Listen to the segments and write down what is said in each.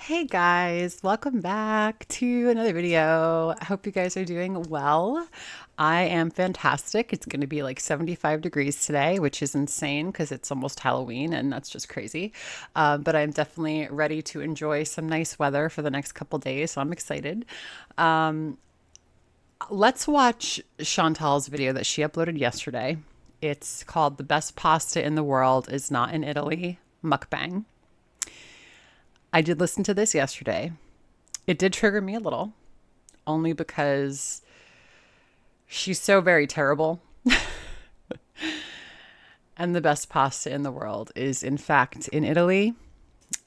Hey guys, welcome back to another video. I hope you guys are doing well. I am fantastic. It's going to be like 75 degrees today, which is insane because it's almost Halloween and that's just crazy. But I'm definitely ready to enjoy some nice weather for the next couple days, so I'm excited. Let's watch Chantal's video that she uploaded yesterday. It's called "The Best Pasta in the World is Not in Italy" mukbang. I did listen to this yesterday. It did trigger me a little, only because she's so very terrible. And the best pasta in the world is, in fact, in Italy.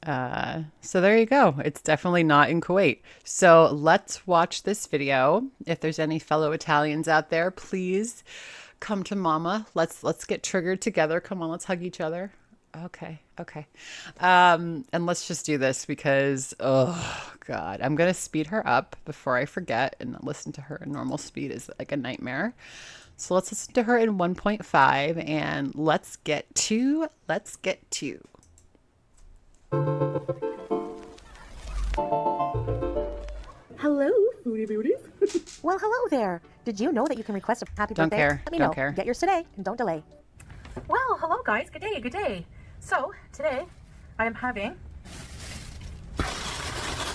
So there you go. It's definitely not in Kuwait. So let's watch this video. If there's any fellow Italians out there, please come to mama. Let's get triggered together. Come on, let's hug each other. Okay. And let's just do this because, oh God, I'm going to speed her up before I forget, and listen to her in normal speed is like a nightmare. So let's listen to her in 1.5 and let's get to. Hello, Foodie Beauties. Well, hello there. Did you know that you can request a happy Don't birthday? care. Let me Don't know. care. Get yours today and don't delay. Well, hello guys. Good day, good day. So, today I am having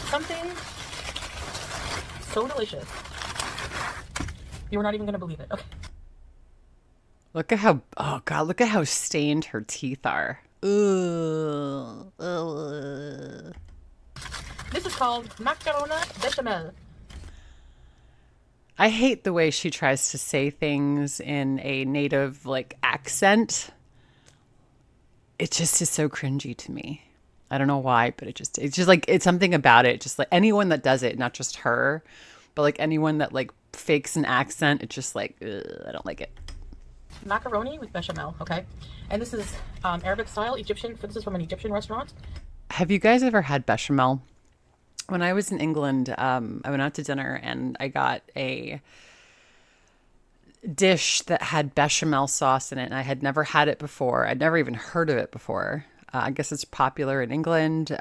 something so delicious. You are not even going to believe it. Okay. Look at how, oh God, look at how stained her teeth are. Ooh. This is called macarona bechamel. I hate the way she tries to say things in a native like accent. It just is so cringy to me. I don't know why, but it's just like, it's something about it. Just like anyone that does it, not just her, but like anyone that like fakes an accent, it's just like, ugh, I don't like it. Macaroni with bechamel, okay? And this is Arabic style, Egyptian. This is from an Egyptian restaurant. Have you guys ever had bechamel? When I was in England, I went out to dinner and I got a dish that had bechamel sauce in it, and I had never had it before. I'd never even heard of it before. I guess it's popular in England.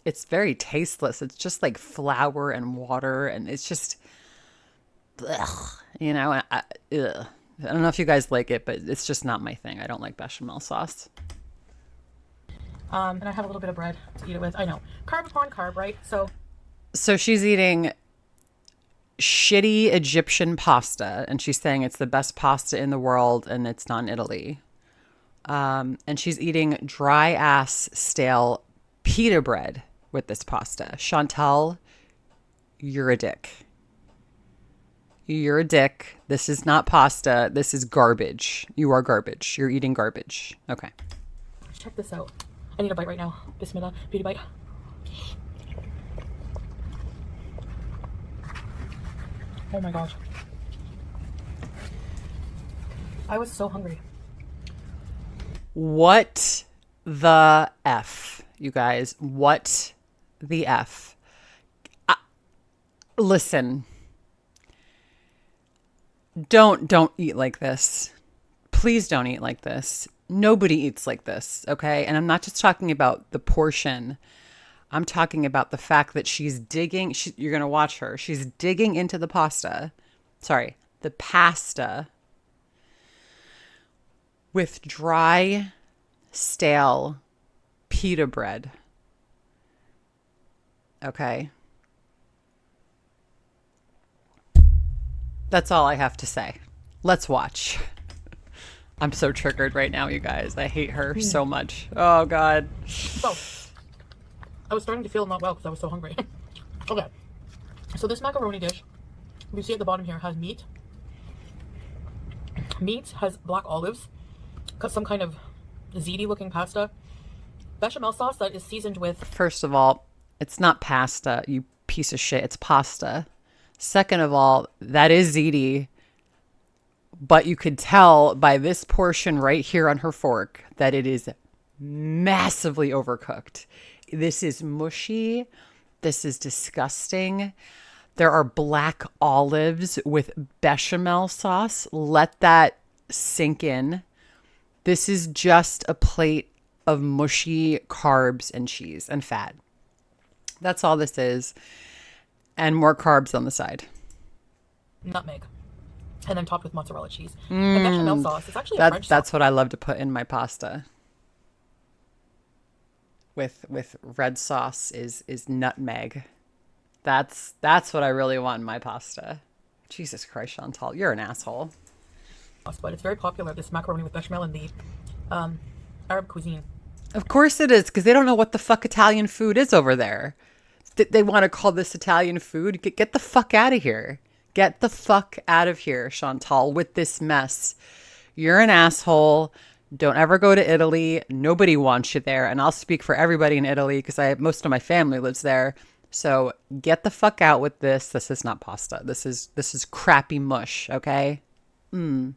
It's very tasteless. It's just like flour and water, and it's just, ugh, ugh. I don't know if you guys like it, but it's just not my thing. I don't like bechamel sauce. And I have a little bit of bread to eat it with. I know. Carb upon carb, right? So she's eating shitty Egyptian pasta, and she's saying it's the best pasta in the world, and it's not in Italy. And she's eating dry ass stale pita bread with this pasta. Chantal, you're a dick. You're a dick. This is not pasta. This is garbage. You are garbage. You're eating garbage. Okay. check this out. I need a bite right now. Bismillah. Beauty bite. Oh my gosh. I was so hungry. What the F, you guys? What the F? Listen. Don't eat like this. Please don't eat like this. Nobody eats like this, okay? And I'm not just talking about the portion. I'm talking about the fact that she's digging. You're going to watch her. She's digging into the pasta. Sorry, the pasta with dry, stale pita bread. Okay? That's all I have to say. Let's watch. I'm so triggered right now, you guys. I hate her so much. Oh, God. So, I was starting to feel not well because I was so hungry. Okay. So this macaroni dish, you see at the bottom here, has meat. Meat has black olives, some kind of ziti looking pasta, bechamel sauce that is seasoned with... First of all, it's not pasta, you piece of shit. It's pasta. Second of all, that is ziti. But you could tell by this portion right here on her fork that it is massively overcooked. This is mushy. This is disgusting. There are black olives with bechamel sauce. Let that sink in. This is just a plate of mushy carbs and cheese and fat. That's all this is. And more carbs on the side. nutmeg, and then topped with mozzarella cheese. And bechamel sauce. It's actually a French sauce. That's what I love to put in my pasta. With red sauce is nutmeg. That's what I really want in my pasta. Jesus Christ, Chantal, you're an asshole. But it's very popular, this macaroni with bechamel in the Arab cuisine. Of course it is, because they don't know what the fuck Italian food is over there. They want to call this Italian food. Get the fuck out of here. Get the fuck out of here, Chantal, with this mess. You're an asshole. Don't ever go to Italy. Nobody wants you there. And I'll speak for everybody in Italy because most of my family lives there. So get the fuck out with this. This is not pasta. This is crappy mush, okay? And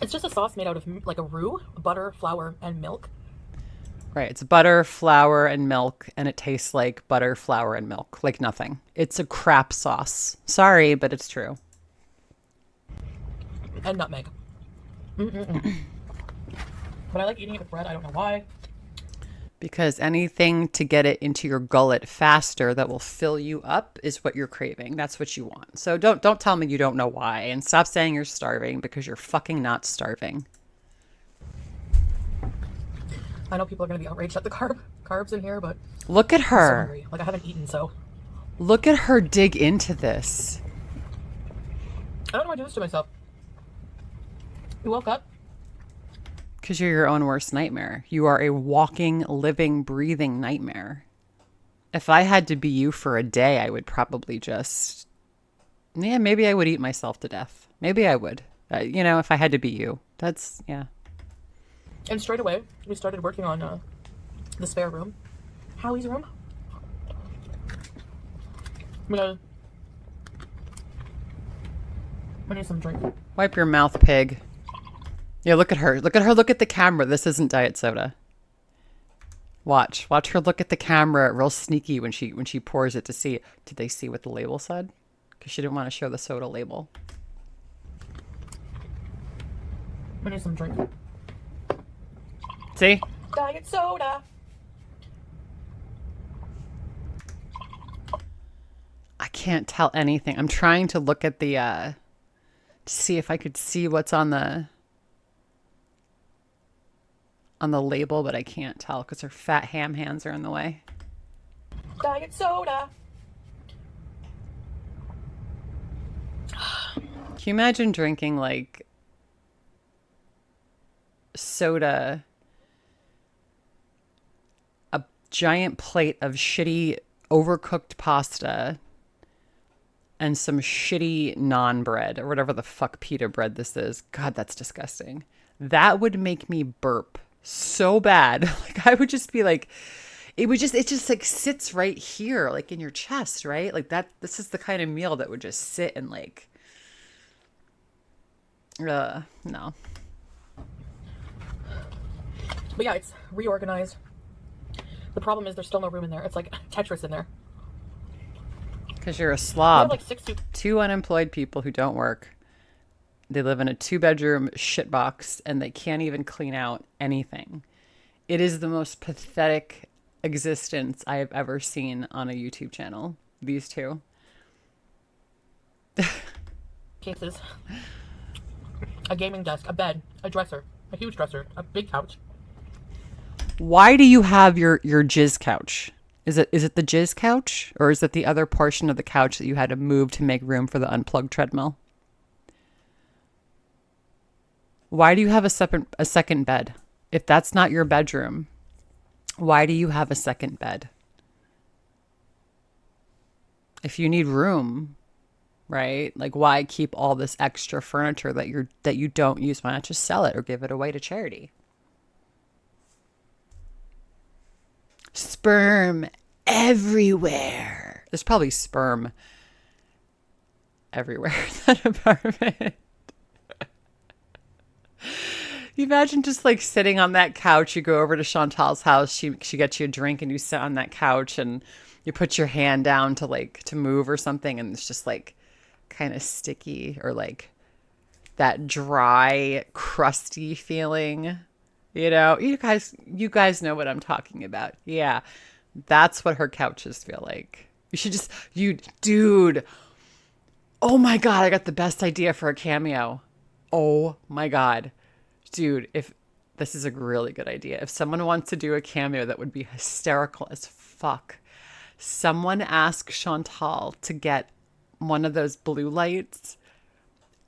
it's just a sauce made out of like a roux, butter, flour, and milk. Right. It's butter, flour, and milk, and it tastes like butter, flour, and milk. Like nothing. It's a crap sauce. Sorry, but it's true. And nutmeg. But I like eating it with bread. I don't know why. Because anything to get it into your gullet faster that will fill you up is what you're craving. That's what you want. So don't tell me you don't know why. And stop saying you're starving because you're fucking not starving. I know people are going to be outraged at the carbs in here, but look at I'm so her. hungry. Like I haven't eaten, so Look at her dig into this. I don't know why I do this to myself. You woke up. Because you're your own worst nightmare. You are a walking, living, breathing nightmare. If I had to be you for a day, I would probably just... Yeah, maybe I would eat myself to death. Maybe I would. If I had to be you. That's, yeah. And straight away, we started working on the spare room. Howie's room. I need some drink. Wipe your mouth, pig. Yeah, look at her. Look at her. Look at the camera. This isn't diet soda. Watch her look at the camera real sneaky when she pours it to see. Did they see what the label said? Because she didn't want to show the soda label. I need some drink. See? Diet soda. I can't tell anything. I'm trying to look at the to see if I could see what's on the label, but I can't tell because her fat ham hands are in the way. Diet soda. Can you imagine drinking like soda, a giant plate of shitty overcooked pasta, and some shitty naan bread or whatever the fuck pita bread this is? God, that's disgusting. That would make me burp so bad. Like I would just be like, it just like sits right here, like in your chest, right? Like that, this is the kind of meal that would just sit and like, no. But yeah, it's reorganized. The problem is there's still no room in there. It's like Tetris in there. Because you're a We have slob. like 6 Two unemployed people who don't work. They live in a 2-bedroom shitbox and they can't even clean out anything. It is the most pathetic existence I have ever seen on a YouTube channel. These two. cases. A gaming desk, a bed, a dresser, a huge dresser, a big couch. Why do you have your jizz couch? Is it the jizz couch, or is it the other portion of the couch that you had to move to make room for the unplugged treadmill? Why do you have a second bed? If that's not your bedroom, why do you have a second bed? If you need room, right? Like why keep all this extra furniture that you don't use? Why not just sell it or give it away to charity? Sperm everywhere. There's probably sperm everywhere in that apartment. You imagine just like sitting on that couch. You go over to Chantal's house. She gets you a drink and you sit on that couch and you put your hand down to move or something. And it's just like kind of sticky or like that dry, crusty feeling. You know, you guys know what I'm talking about. Yeah. That's what her couches feel like. You should just, dude. Oh my God, I got the best idea for a cameo. Oh my God. Dude, if this is a really good idea. If someone wants to do a cameo that would be hysterical as fuck, someone ask Chantal to get one of those blue lights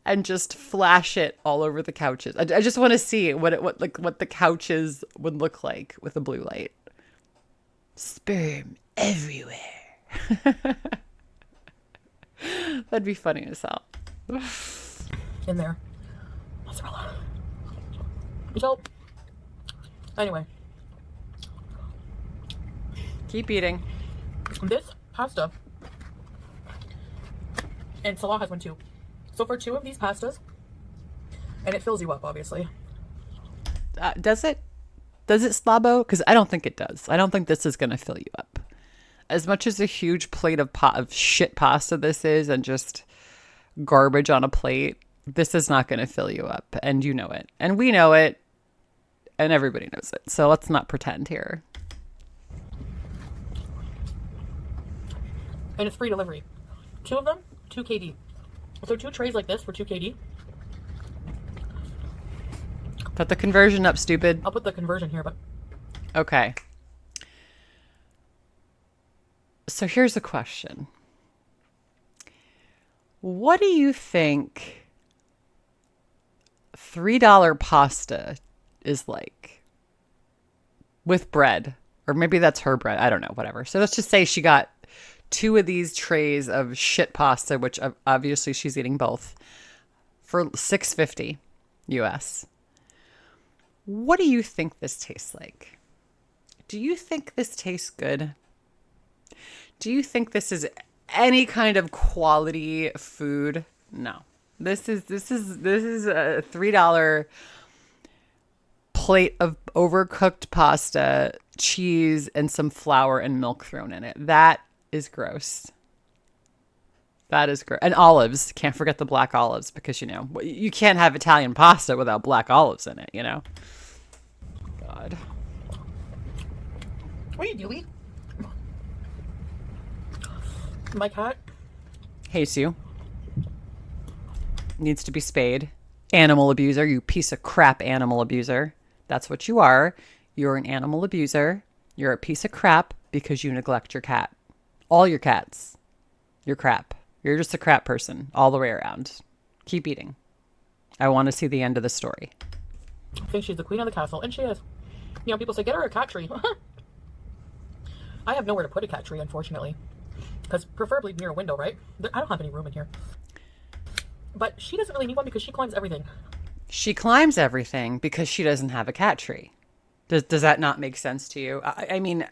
and just flash it all over the couches. I just want to see what the couches would look like with a blue light. Sperm everywhere. That'd be funny as hell. In there. Mozzarella. So, anyway. Keep eating. This pasta, and Salah has one too. So for 2 of these pastas, and it fills you up, obviously. Does it? Does it, Slabo? Because I don't think it does. I don't think this is going to fill you up. As much as a huge plate of shit pasta this is, and just garbage on a plate, this is not going to fill you up. And you know it. And we know it. And everybody knows it. So let's not pretend here. And it's free delivery. 2 of them, 2 KD. So 2 trays like this for 2 KD. Put the conversion up, stupid. I'll put the conversion here, but... Okay. So here's a question. What do you think $3 pasta is like with bread? Or maybe that's her bread. I don't know, whatever. So let's just say she got 2 of these trays of shit pasta, which obviously she's eating both, for $6.50 US. What do you think this tastes like? Do you think this tastes good? Do you think this is any kind of quality food? No. This is a $3 plate of overcooked pasta, cheese, and some flour and milk thrown in it. That is gross. That is gross. And olives. Can't forget the black olives, because, you know, you can't have Italian pasta without black olives in it, you know? God. What are you doing? My cat. Hey, Sue. Needs to be spayed. Animal abuser, you piece of crap animal abuser. That's what you are. You're an animal abuser. You're a piece of crap because you neglect your cat. All your cats. You're crap. You're just a crap person all the way around. Keep eating. I want to see the end of the story. I think she's the queen of the castle, and she is. You know, people say, get her a cat tree. I have nowhere to put a cat tree, unfortunately. Because preferably near a window, right? I don't have any room in here. But she doesn't really need one because she climbs everything. She climbs everything because she doesn't have a cat tree. Does that not make sense to you? I mean,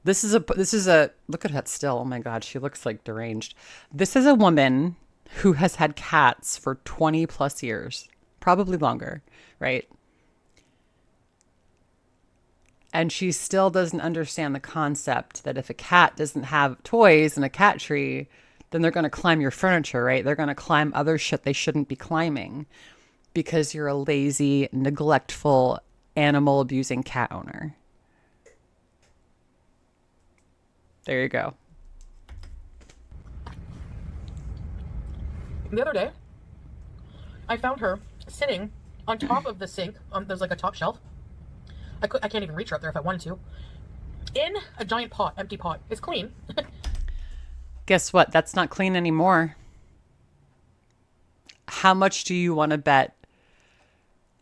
this is a look at that still. Oh my God, she looks like deranged. This is a woman who has had cats for 20 plus years, probably longer, right? And she still doesn't understand the concept that if a cat doesn't have toys and a cat tree, then they're going to climb your furniture, right? They're going to climb other shit they shouldn't be climbing because you're a lazy, neglectful, animal abusing cat owner. There you go. The other day, I found her sitting on top of the sink. There's like a top shelf. I can't even reach her up there if I wanted to. In a giant pot, empty pot. It's clean. Guess what? That's not clean anymore. How much do you want to bet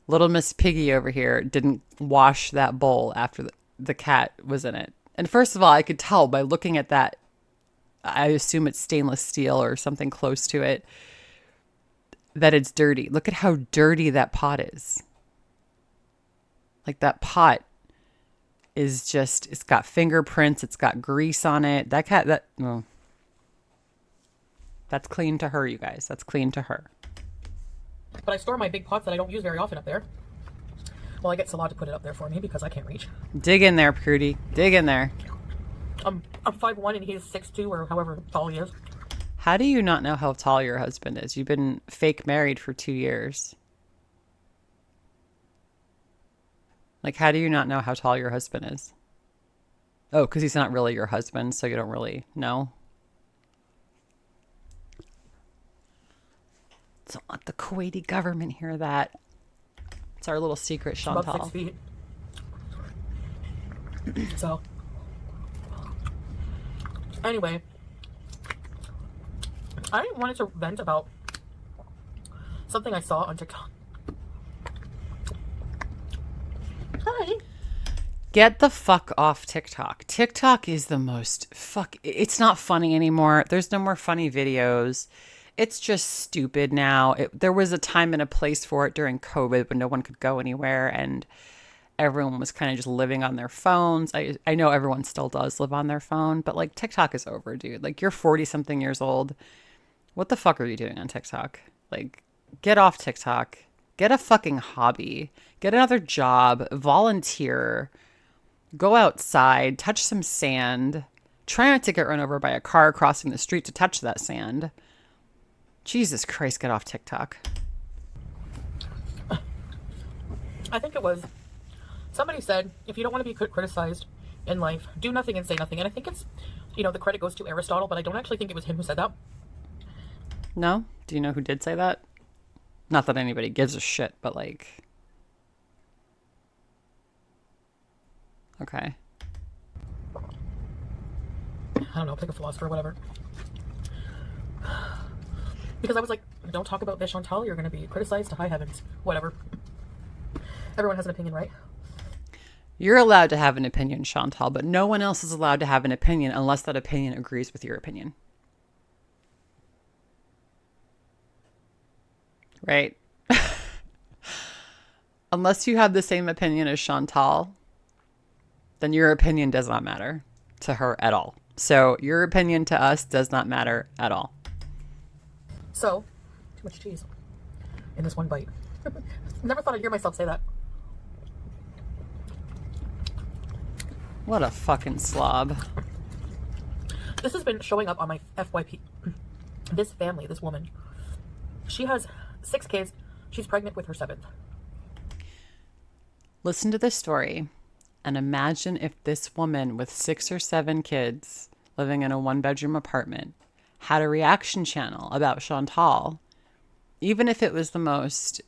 little Miss Piggy over here didn't wash that bowl after the cat was in it? And first of all, I could tell by looking at that. I assume it's stainless steel or something close to it, that it's dirty. Look at how dirty that pot is. Like, that pot is just, it's got fingerprints, it's got grease on it. That cat, well, that's clean to her, you guys. That's clean to her. But I store my big pots that I don't use very often up there. Well, I get Salah to put it up there for me because I can't reach. Dig in there, Prudy. Dig in there. I'm 5'1" and he's 6'2", or however tall he is. How do you not know how tall your husband is? You've been fake married for 2 years. Like, how do you not know how tall your husband is? Oh, because he's not really your husband, so you don't really know. Don't let the Kuwaiti government hear that. It's our little secret, Above Chantal. 6 feet. So, anyway, I wanted to vent about something I saw on TikTok. Hi. Get the fuck off TikTok. TikTok is the most it's not funny anymore. There's no more funny videos. It's just stupid now. There was a time and a place for it during COVID when no one could go anywhere and everyone was kind of just living on their phones. I know everyone still does live on their phone, but like TikTok is over, dude. Like you're 40 something years old. What the fuck are you doing on TikTok? Like get off TikTok. Get a fucking hobby. Get another job. Volunteer. Go outside. Touch some sand. Try not to get run over by a car crossing the street to touch that sand. Jesus Christ, get off TikTok. I think it was somebody said, if you don't want to be criticized in life, do nothing and say nothing. And I think it's, the credit goes to Aristotle, but I don't actually think it was him who said that. No? Do you know who did say that? Not that anybody gives a shit, but like... Okay. I don't know, pick a philosopher or whatever. Because I was like, don't talk about this, Chantal. You're going to be criticized to high heavens. Whatever. Everyone has an opinion, right? You're allowed to have an opinion, Chantal, but no one else is allowed to have an opinion unless that opinion agrees with your opinion. Right? Unless you have the same opinion as Chantal, then your opinion does not matter to her at all. So your opinion to us does not matter at all. So, too much cheese in this one bite. Never thought I'd hear myself say that. What a fucking slob. This has been showing up on my FYP. This family, this woman, she has 6 kids. She's pregnant with her 7th. Listen to this story and imagine if this woman with 6 or 7 kids living in a 1-bedroom apartment had a reaction channel about Chantal, even if it was the most,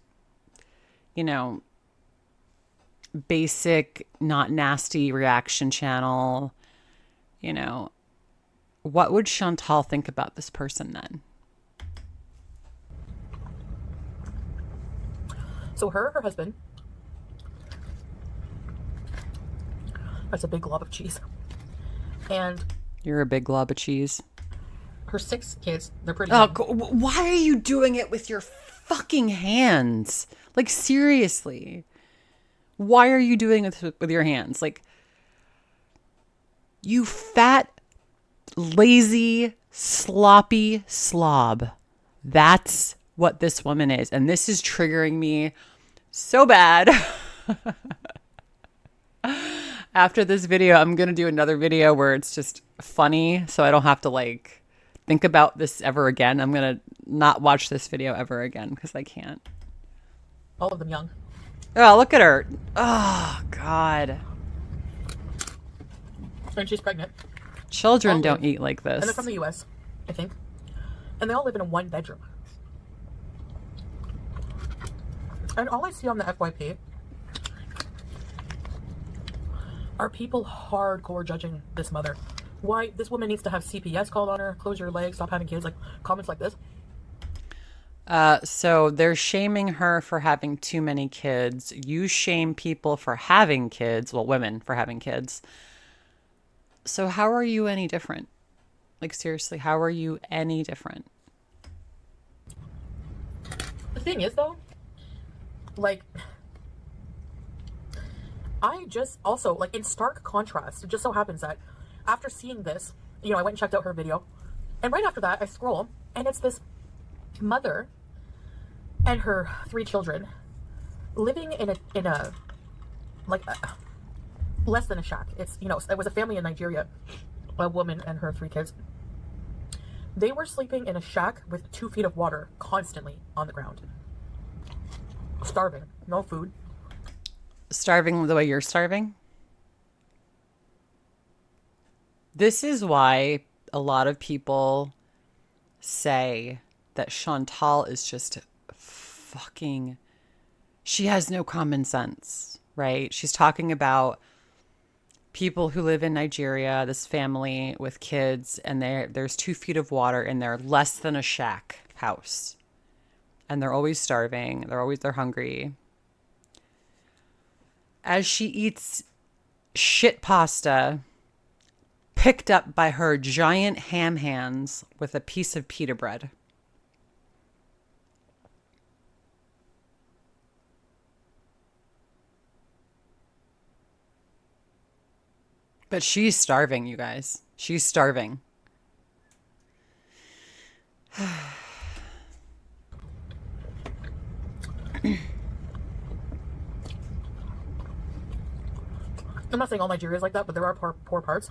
basic, not nasty reaction channel, what would Chantal think about this person then? So her husband, that's a big glob of cheese. And You're a big glob of cheese. her 6 kids, they're pretty Oh, young. why are you doing it with your fucking hands? Like, seriously. Why are you doing it with your hands? Like, you fat, lazy, sloppy slob. That's what this woman is. And this is triggering me so bad. After this video, I'm going to do another video where it's just funny, so I don't have to, like, think about this ever again. I'm going to not watch this video ever again because I can't. All of them young. Oh, look at her. Oh, God. And she's pregnant. Children All don't live- eat like And they're this. from the US, I think. And they all live in a 1-bedroom. And all I see on the FYP are people hardcore judging this mother. Why this woman needs to have CPS called on her, close your legs, stop having kids, like comments like this. So they're shaming her for having too many kids. You shame people for having kids. Well, women for having kids. So how are you any different? Like, seriously, how are you any different? The thing is, though, like, I just also, like, in stark contrast, it just so happens that after seeing this, I went and checked out her video. And right after that, I scroll, and it's this mother and her 3 children living in a less than a shack. It's, it was a family in Nigeria, a woman and her 3 kids. They were sleeping in a shack with 2 feet of water constantly on the ground. Starving. No food. Starving the way you're starving? This is why a lot of people say that Chantal is just fucking, she has no common sense, right? She's talking about people who live in Nigeria, this family with kids, and there's 2 feet of water in their less than a shack house. And they're always starving. They're hungry. As she eats shit pasta picked up by her giant ham hands with a piece of pita bread. But she's starving, you guys. She's starving. I'm not saying all Nigeria is like that, but there are poor parts.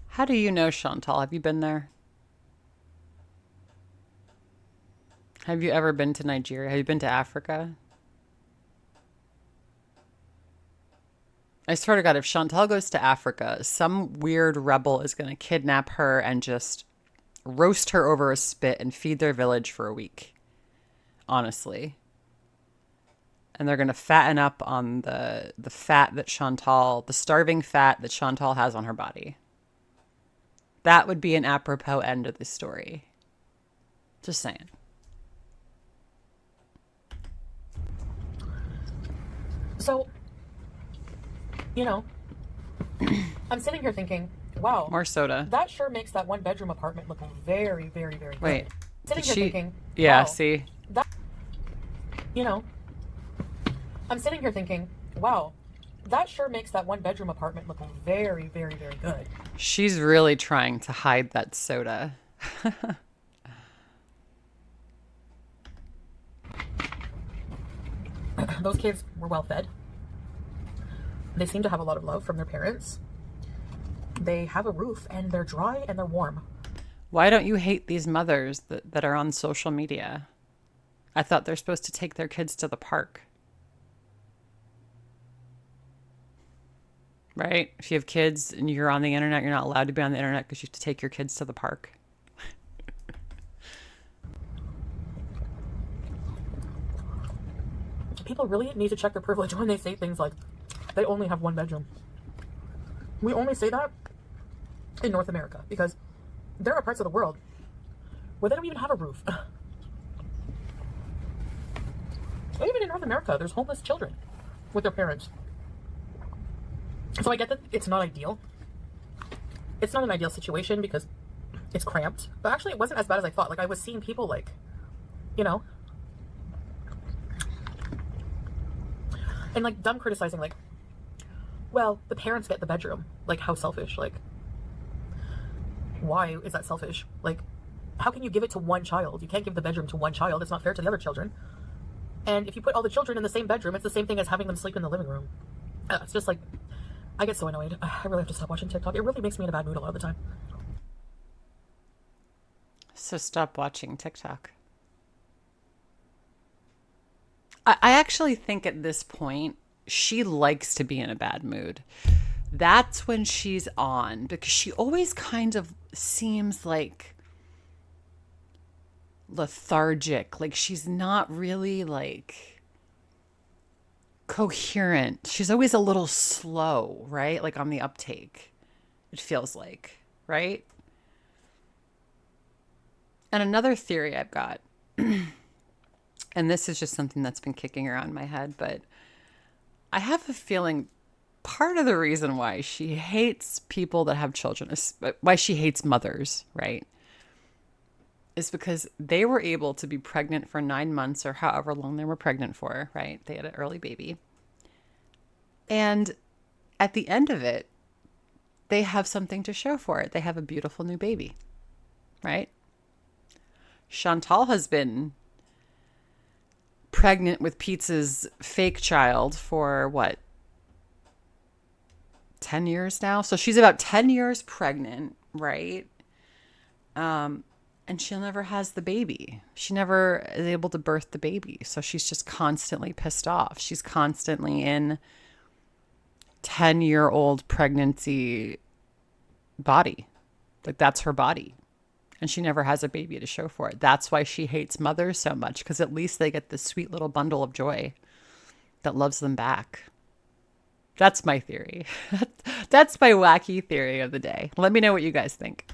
How do you know Chantal? Have you been there? Have you ever been to Nigeria? Have you been to Africa? I swear to God, if Chantal goes to Africa, some weird rebel is going to kidnap her and just roast her over a spit and feed their village for a week. Honestly. And they're going to fatten up on the fat that Chantal, the starving fat that Chantal has on her body. That would be an apropos end of this story. Just saying. So, you know, I'm sitting here thinking, wow. More soda. That sure makes that 1-bedroom apartment look very, very, very good. Wait. Sitting here thinking, yeah, wow, see? That, you know, I'm sitting here thinking, wow, that sure makes that 1-bedroom apartment look very, very, very good. She's really trying to hide that soda. Those kids were well fed. They seem to have a lot of love from their parents. They have a roof and they're dry and they're warm. Why don't you hate these mothers that are on social media? I thought they're supposed to take their kids to the park. Right? If you have kids and you're on the internet, you're not allowed to be on the internet because you have to take your kids to the park. People really need to check their privilege when they say things like, they only have 1 bedroom. We only say that in North America because there are parts of the world where they don't even have a roof. Even in North America, there's homeless children with their parents. So I get that it's not ideal. It's not an ideal situation because it's cramped. But actually, it wasn't as bad as I thought. Like, I was seeing people, like, you know, and, like, dumb criticizing, like, well, the parents get the bedroom. Like, how selfish. Like, why is that selfish? Like, how can you give it to one child? You can't give the bedroom to one child. It's not fair to the other children. And if you put all the children in the same bedroom, it's the same thing as having them sleep in the living room. It's just like, I get so annoyed. I really have to stop watching TikTok. It really makes me in a bad mood a lot of the time. So stop watching TikTok. I actually think at this point, she likes to be in a bad mood. That's when she's on, because she always kind of seems like lethargic. Like she's not really like coherent. She's always a little slow, right? Like on the uptake, it feels like, right? And another theory I've got, and this is just something that's been kicking around in my head, but I have a feeling part of the reason why she hates people that have children, why she hates mothers, right, is because they were able to be pregnant for 9 months or however long they were pregnant for, right? They had an early baby. And at the end of it, they have something to show for it. They have a beautiful new baby, right? Chantal has been pregnant with Pizza's fake child for what, 10 years now? So she's about 10 years pregnant, right? and she never has the baby. She never is able to birth the baby. So she's just constantly pissed off. She's constantly in 10-year-old pregnancy body. Like that's her body. And she never has a baby to show for it. That's why she hates mothers so much, because at least they get this sweet little bundle of joy that loves them back. That's my theory. That's my wacky theory of the day. Let me know what you guys think.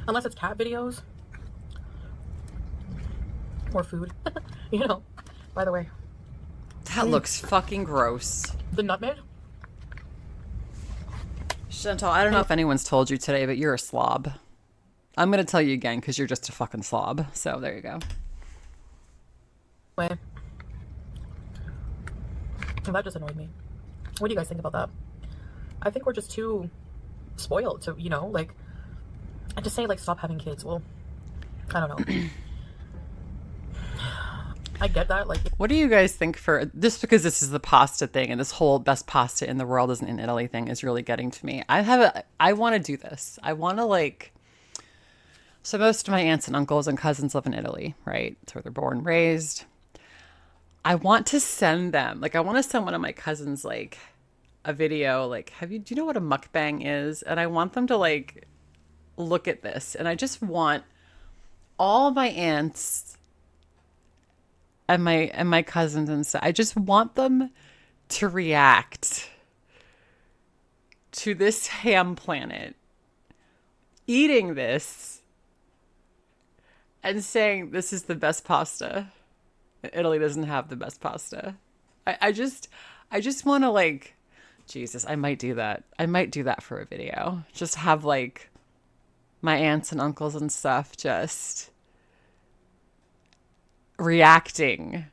Unless it's cat videos or food. You know, by the way. That looks fucking gross. The nutmeg? Chantal, I don't know if anyone's told you today, but you're a slob. I'm going to tell you again because you're just a fucking slob. So there you go. Wait. That just annoyed me. What do you guys think about that? I think we're just too spoiled to, you know, like, and to say, like, stop having kids. Well, I don't know. I get that. Like, what do you guys think for just because this is the pasta thing and this whole best pasta in the world isn't in Italy thing is really getting to me. I want to do this. I want to like, so most of my aunts and uncles and cousins live in Italy, right? It's where they're born, raised. I want to send them, like, I want to send one of my cousins, like, a video, like, do you know what a mukbang is? And I want them to, like, look at this. And I just want all my aunts and my cousins and stuff, I just want them to react to this ham planet eating this and saying this is the best pasta. Italy doesn't have the best pasta. I just want to, like, Jesus, I might do that. I might do that for a video. Just have, like, my aunts and uncles and stuff just reacting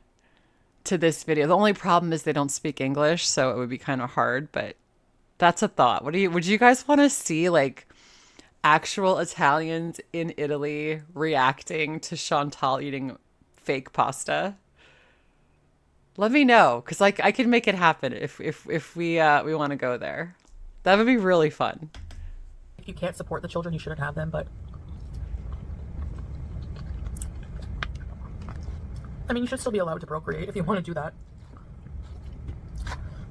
to this video. The only problem is they don't speak English, so it would be kind of hard, but that's a thought. Would you guys want to see, like, actual Italians in Italy reacting to Chantal eating fake pasta? Let me know, because, like, I can make it happen if we want to go there. That would be really fun. if you can't support the children, you shouldn't have them, but I mean, you should still be allowed to procreate if you want to do that.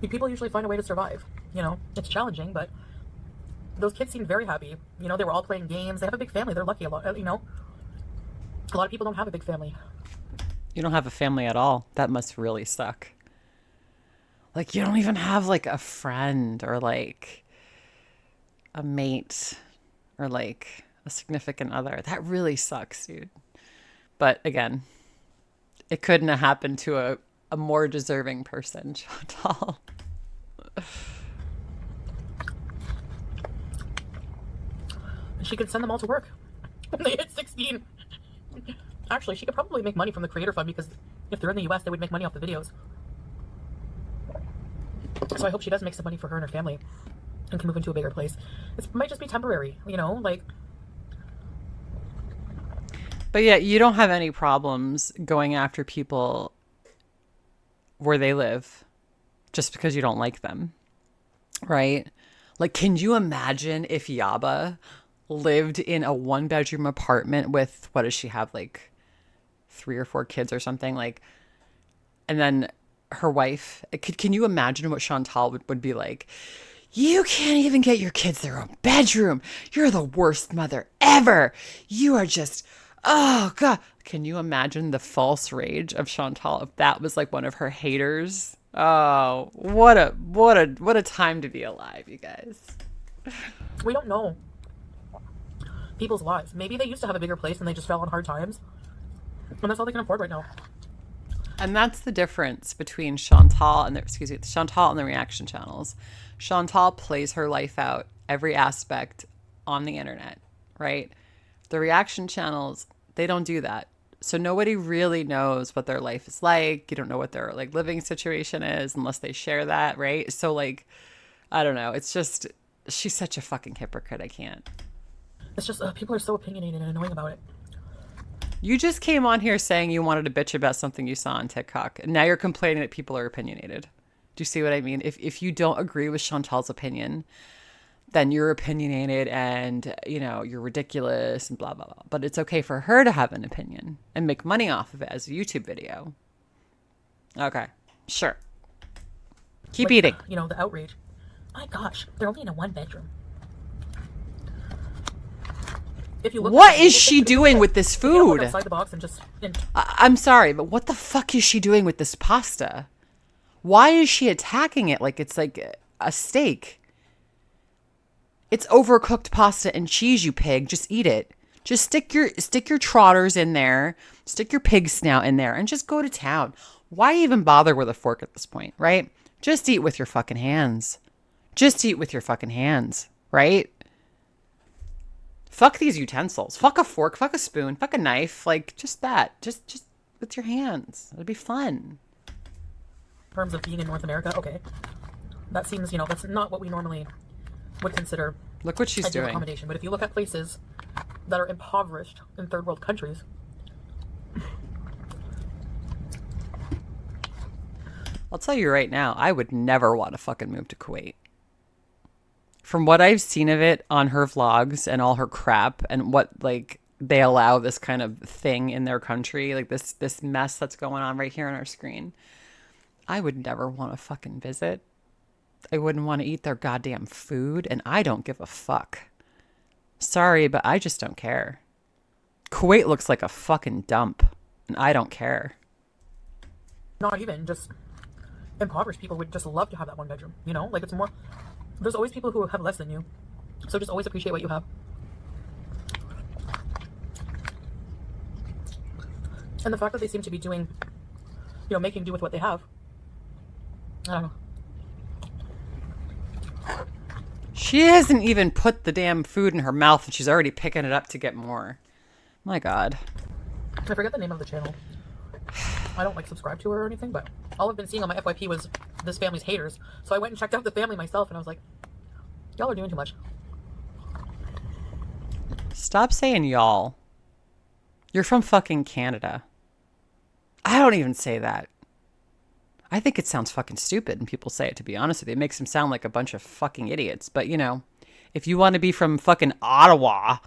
People usually find a way to survive. You know, it's challenging, but those kids seemed very happy. You know, they were all playing games. They have a big family. They're lucky a lot. You know, a lot of people don't have a big family. You don't have a family at all. That must really suck. Like, you don't even have, like, a friend or, like, a mate or, like, a significant other. That really sucks, dude. But, again, it couldn't have happened to a more deserving person, Chantal. She could send them all to work when they hit 16. Actually, she could probably make money from the creator fund, because if they're in the US, they would make money off the videos. So I hope she does make some money for her and her family and can move into a bigger place. It might just be temporary, you know, like. But yeah, you don't have any problems going after people where they live just because you don't like them, right? Like, can you imagine if Yaba lived in a one-bedroom apartment with, what does she have, like 3 or 4 kids or something, like, and then her wife, can you imagine what Chantal would be like? You can't even get your kids their own bedroom. You're the worst mother ever. You are just, oh God. Can you imagine the false rage of Chantal if that was like one of her haters? Oh, what a time to be alive, you guys. We don't know people's lives. Maybe they used to have a bigger place and they just fell on hard times, and that's all they can afford right now. And that's the difference between Chantal and the reaction channels. Chantal plays her life out, every aspect, on the internet, right? The reaction channels, they don't do that. So nobody really knows what their life is like. You don't know what their, like, living situation is unless they share that, right? So, like, I don't know. It's just, she's such a fucking hypocrite. I can't. It's just people are so opinionated and annoying about it. You just came on here saying you wanted to bitch about something you saw on TikTok, and now you're complaining that people are opinionated. Do you see what I mean? If you don't agree with Chantal's opinion, then you're opinionated and, you know, you're ridiculous and blah, blah, blah. But it's okay for her to have an opinion and make money off of it as a YouTube video. Okay, sure. Keep eating. You know, the outrage. My gosh, they're only in a 1-bedroom. If you look What is she doing with this food? Outside the box and just. I'm sorry, but what the fuck is she doing with this pasta? Why is she attacking it like it's like a steak? It's overcooked pasta and cheese, you pig. Just eat it. Just stick your trotters in there, stick your pig snout in there, and just go to town. Why even bother with a fork at this point, right? Just eat with your fucking hands. Just eat with your fucking hands, right? Fuck these utensils. Fuck a fork, fuck a spoon, fuck a knife. Like, just that. Just with your hands. It'd be fun. In terms of being in North America, okay. That seems, you know, that's not what we normally would consider. Look what she's doing. Accommodation. But if you look at places that are impoverished in third world countries, I'll tell you right now, I would never want to fucking move to Kuwait. From what I've seen of it on her vlogs and all her crap and what like they allow this kind of thing in their country, like this mess that's going on right here on our screen, I would never want to fucking visit. I wouldn't want to eat their goddamn food, and I don't give a fuck. Sorry, but I just don't care. Kuwait looks like a fucking dump, and I don't care. not even just impoverished people would just love to have that 1-bedroom, you know? Like, it's more, there's always people who have less than you. So just always appreciate what you have. And the fact that they seem to be doing, you know, making do with what they have. I don't know. She hasn't even put the damn food in her mouth and she's already picking it up to get more. My God. I forget the name of the channel. I don't like subscribe to her or anything, but all I've been seeing on my FYP was this family's haters. So I went and checked out the family myself and I was like, y'all are doing too much. Stop saying y'all. You're from fucking Canada. I don't even say that. I think it sounds fucking stupid and people say it, to be honest with you. It makes them sound like a bunch of fucking idiots. But, you know, if you want to be from fucking Ottawa,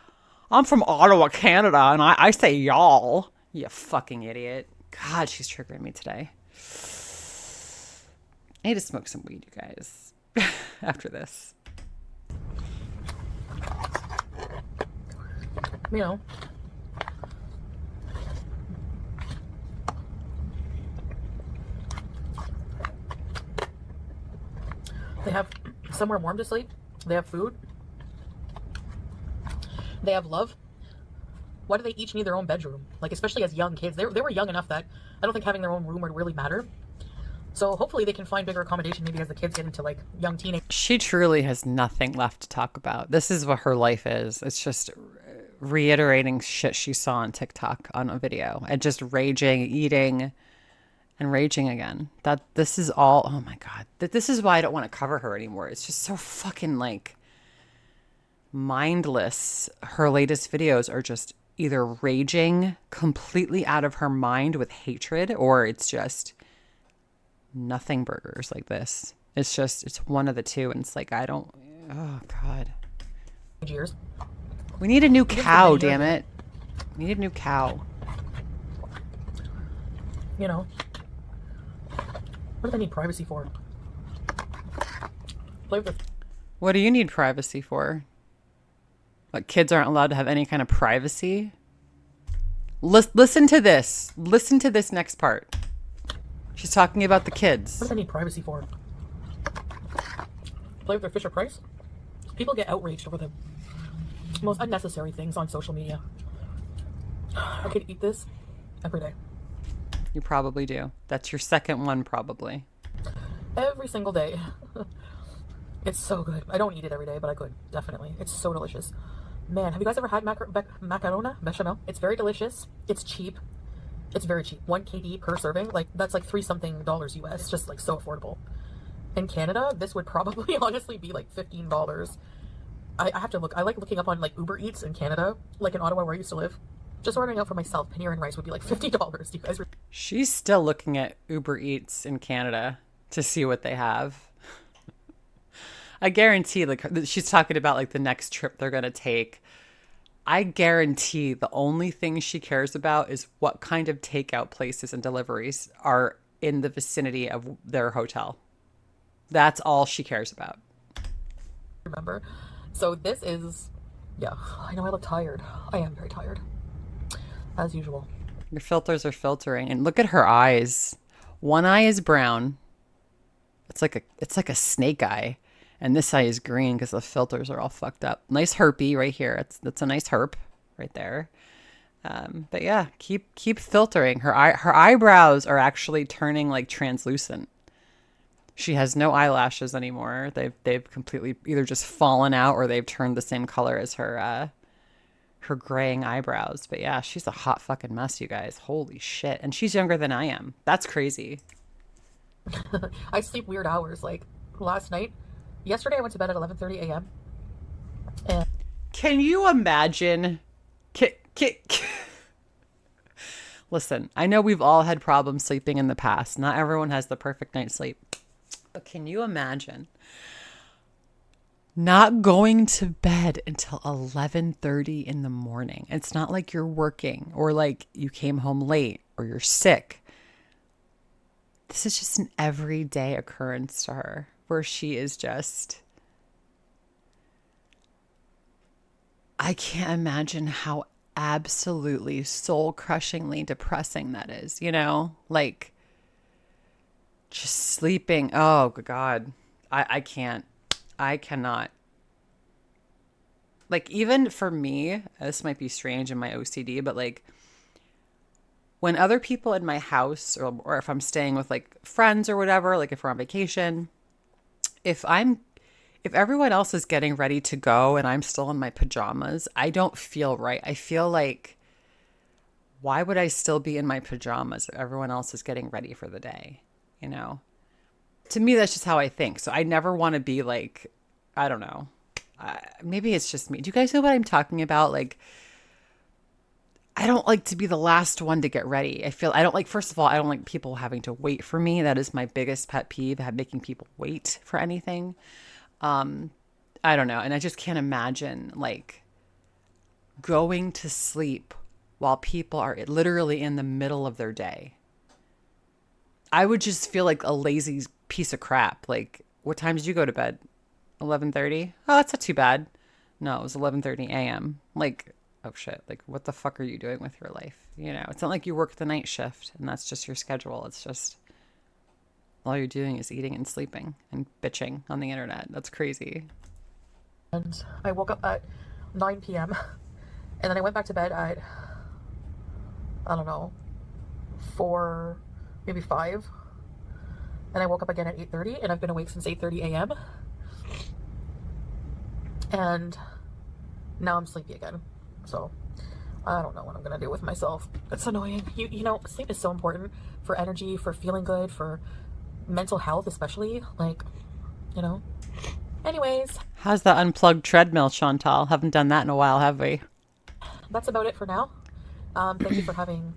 I'm from Ottawa, Canada, and I say y'all. You fucking idiot. God, she's triggering me today. I need to smoke some weed, you guys, after this. You know. They have somewhere warm to sleep. They have food. They have love. Why do they each need their own bedroom? Like, especially as young kids. They were young enough that I don't think having their own room would really matter. So hopefully they can find bigger accommodation maybe as the kids get into, like, young teenage. She truly has nothing left to talk about. This is what her life is. It's just reiterating shit she saw on TikTok on a video and just raging, eating, and raging again. This is all, oh my God. This is why I don't want to cover her anymore. It's just so fucking, like, mindless. Her latest videos are just either raging completely out of her mind with hatred, or it's just nothing burgers like this. It's one of the two. And it's like, oh God. Years. We need a new cow, damn it. We need a new cow. You know. What do they need privacy for? Play with What do you need privacy for? What, kids aren't allowed to have any kind of privacy? Listen to this. Listen to this next part. She's talking about the kids. What do they need privacy for? Play with their Fisher Price? People get outraged over the most unnecessary things on social media. I could eat this every day. You probably do. That's your second one, probably. Every single day. It's so good. I don't eat it every day, but I could, definitely. It's so delicious. Man, have you guys ever had macarona bechamel? It's very delicious. It's cheap. It's very cheap. 1 KD per serving. Like, that's like $3-something US. It's just like so affordable. In Canada, this would probably honestly be like $15. I have to look. I like looking up on like Uber Eats in Canada, like in Ottawa where I used to live. Just ordering out for myself, paneer and rice would be like $50. Do you guys? She's still looking at Uber Eats in Canada to see what they have. I guarantee, like, she's talking about like the next trip they're gonna take. I guarantee the only thing she cares about is what kind of takeout places and deliveries are in the vicinity of their hotel. That's all she cares about. Remember. So this is, yeah, I know I look tired. I am very tired, as usual. Your filters are filtering, and look at her eyes. One eye is brown. It's like a snake eye, and this eye is green because the filters are all fucked up. Nice herpy right here. That's a nice herp right there. But yeah, keep filtering. Her eyebrows are actually turning like translucent. She has no eyelashes anymore. They've completely either just fallen out or they've turned the same color as her graying eyebrows. But yeah, she's a hot fucking mess, you guys. Holy shit. And she's younger than I am. That's crazy. I sleep weird hours. Like last night, yesterday I went to bed at 11:30 a.m. And Can you imagine? Listen, I know we've all had problems sleeping in the past. Not everyone has the perfect night's sleep. But can you imagine not going to bed until 11:30 in the morning? It's not like you're working or like you came home late or you're sick. This is just an everyday occurrence to her where she is just, I can't imagine how absolutely soul crushingly depressing that is, you know? Like just sleeping. Oh God. I can't. I cannot. Like even for me, this might be strange in my OCD, but like when other people in my house or if I'm staying with like friends or whatever, like if we're on vacation, if everyone else is getting ready to go and I'm still in my pajamas, I don't feel right. I feel like, why would I still be in my pajamas if everyone else is getting ready for the day? You know, to me, that's just how I think. So I never want to be like, I don't know. Maybe it's just me. Do you guys know what I'm talking about? Like, I don't like to be the last one to get ready. I don't like, first of all, I don't like people having to wait for me. That is my biggest pet peeve, making people wait for anything. I don't know. And I just can't imagine like going to sleep while people are literally in the middle of their day. I would just feel like a lazy piece of crap. Like, what time did you go to bed? 11:30? Oh, that's not too bad. No, it was 11:30 a.m. Like, oh shit. Like, what the fuck are you doing with your life? You know, it's not like you work the night shift and that's just your schedule. It's just all you're doing is eating and sleeping and bitching on the internet. That's crazy. and I woke up at 9 p.m. and then I went back to bed at, I don't know, 4, maybe 5. And I woke up again at 8:30 and I've been awake since 8:30 a.m. And now I'm sleepy again. So I don't know what I'm gonna do with myself. It's annoying. You know, sleep is so important for energy, for feeling good, for mental health especially. Like, you know. Anyways, How's the unplugged treadmill, Chantal? Haven't done that in a while, have we? that's about it for now. Thank you for having,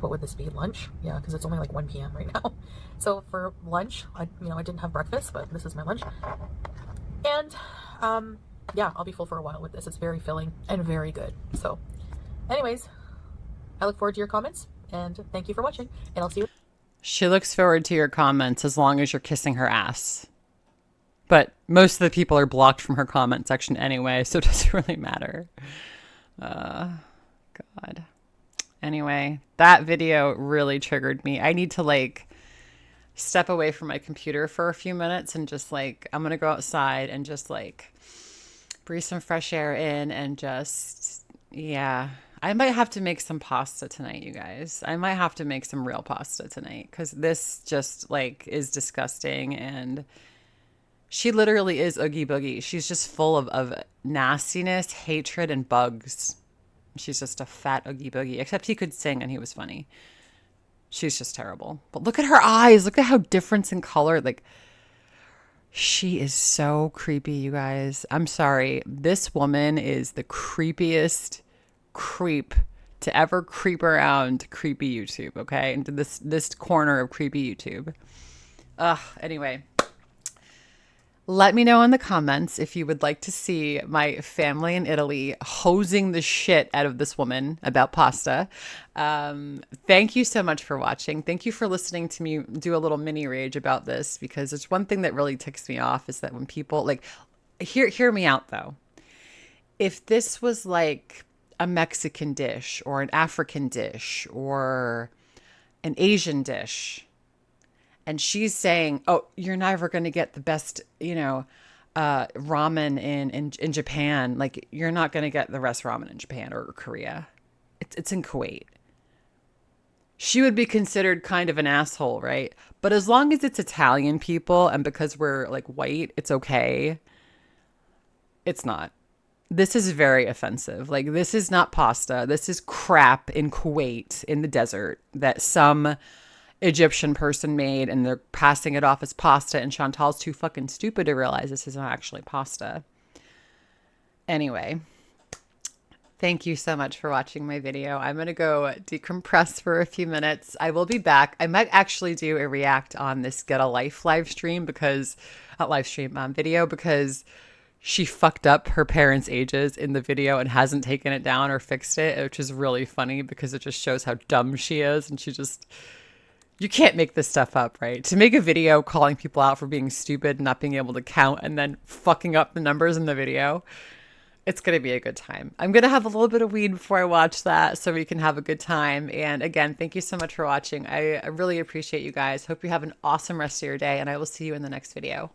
what would this be, lunch? Yeah, because it's only like 1 p.m. right now. So for lunch, I didn't have breakfast, but this is my lunch. And yeah, I'll be full for a while with this. It's very filling and very good. So anyways, I look forward to your comments and thank you for watching, and I'll see you. She looks forward to your comments as long as you're kissing her ass. But most of the people are blocked from her comment section anyway, so it doesn't really matter. God. Anyway, that video really triggered me. I need to like step away from my computer for a few minutes and just like, I'm going to go outside and just like breathe some fresh air in and just, yeah. I might have to make some pasta tonight, you guys. I might have to make some real pasta tonight because this just like is disgusting. And she literally is Oogie Boogie. She's just full of nastiness, hatred, and bugs. She's just a fat Oogie Boogie, except he could sing and he was funny. She's just terrible. But look at her eyes. Look at how different in color. Like, she is so creepy, you guys. I'm sorry. This woman is the creepiest creep to ever creep around creepy YouTube, okay? Into this corner of creepy YouTube. Anyway. Let me know in the comments if you would like to see my family in Italy hosing the shit out of this woman about pasta. Thank you so much for watching. Thank you for listening to me do a little mini rage about this, because it's one thing that really ticks me off is that when people like, hear me out though. If this was like a Mexican dish or an African dish or an Asian dish, and she's saying, "Oh, you're never going to get the best, ramen in Japan. Like, you're not going to get the best ramen in Japan or Korea. It's in Kuwait." She would be considered kind of an asshole, right? But as long as it's Italian people and because we're like white, it's okay. It's not. This is very offensive. Like, this is not pasta. This is crap in Kuwait in the desert that some Egyptian person made, and they're passing it off as pasta, and Chantal's too fucking stupid to realize this is not actually pasta. Anyway, thank you so much for watching my video. I'm going to go decompress for a few minutes. I will be back. I might actually do a react on this Get a Life live stream because, not live stream, video, because she fucked up her parents' ages in the video and hasn't taken it down or fixed it, which is really funny because it just shows how dumb she is. And she just, you can't make this stuff up, right? To make a video calling people out for being stupid and not being able to count and then fucking up the numbers in the video, it's going to be a good time. I'm going to have a little bit of weed before I watch that so we can have a good time. And again, thank you so much for watching. I really appreciate you guys. Hope you have an awesome rest of your day, and I will see you in the next video.